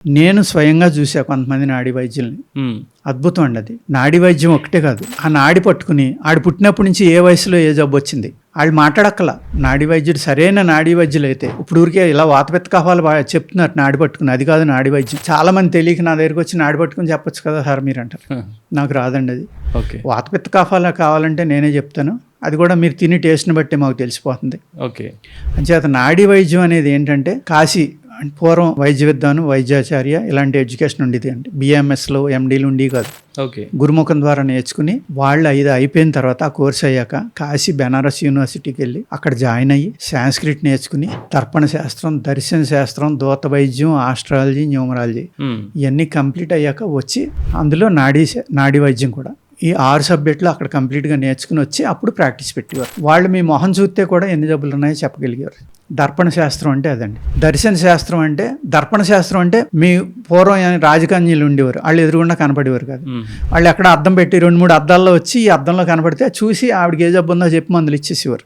నేను స్వయంగా చూసా కొంతమంది నాడీ వైద్యుల్ని. అద్భుతం అండి అది. నాడీ వైద్యం ఒకటే కాదు, ఆ నాడి పట్టుకుని ఆడు పుట్టినప్పటి నుంచి ఏ వయసులో ఏ జబ్బు వచ్చింది వాళ్ళు మాట్లాడక్కల. నాడీ వైద్యుడు సరైన నాడీ వైద్యులు అయితే ఇప్పుడు ఊరికే ఇలా వాతపిత్త కఫాలు చెప్తున్నారు నాడి పట్టుకుని, అది కాదు నాడీ వైద్యం. చాలా మంది తెలియక నా దగ్గరికి వచ్చి నాడి పట్టుకుని చెప్పొచ్చు కదా సార్ మీరు అంటారు. నాకు రాదండి అది. వాతపిత్త కఫాలు కావాలంటే నేనే చెప్తాను, అది కూడా మీరు తిని టేస్ట్ని బట్టి మాకు తెలిసిపోతుంది. ఓకే. అంచేత నాడీ వైద్యం అనేది ఏంటంటే కాశీ పూర్వం వైద్య విద్వాను వైద్యాచార్య ఇలాంటి ఎడ్యుకేషన్ ఉండేది అండి. బిఎంఎస్లో ఎండీలు ఉండి కాదు. ఓకే. గురుముఖం ద్వారా నేర్చుకుని వాళ్ళు 5 అయిపోయిన తర్వాత ఆ కోర్స్ అయ్యాక కాశీ బెనారస్ యూనివర్సిటీకి వెళ్ళి అక్కడ జాయిన్ అయ్యి సాంస్క్రిట్ నేర్చుకుని తర్పణ శాస్త్రం, దర్శన శాస్త్రం, దూత వైద్యం, ఆస్ట్రాలజీ, న్యూమరాలజీ ఇవన్నీ కంప్లీట్ అయ్యాక వచ్చి అందులో నాడీ వైద్యం కూడా ఈ 6 సబ్జెక్టులు అక్కడ కంప్లీట్గా నేర్చుకుని వచ్చి అప్పుడు ప్రాక్టీస్ పెట్టేవారు. వాళ్ళు మీ మొహం చూస్తే కూడా ఎన్ని జబ్బులు ఉన్నాయో చెప్పగలిగారు. దర్పణ శాస్త్రం అంటే అదండి. దర్శన శాస్త్రం అంటే, దర్పణ శాస్త్రం అంటే మీ పూర్వం రాజకన్యలు ఉండేవారు, వాళ్ళు ఎదురుగుండా కనపడేవారు కాదు. వాళ్ళు ఎక్కడ అద్దం పెట్టి 2-3 అద్దాల్లో వచ్చి ఈ అద్దంలో కనపడితే చూసి ఆవిడకి ఏ జబ్బు ఉందో చెప్పి మందులు ఇచ్చేసేవారు.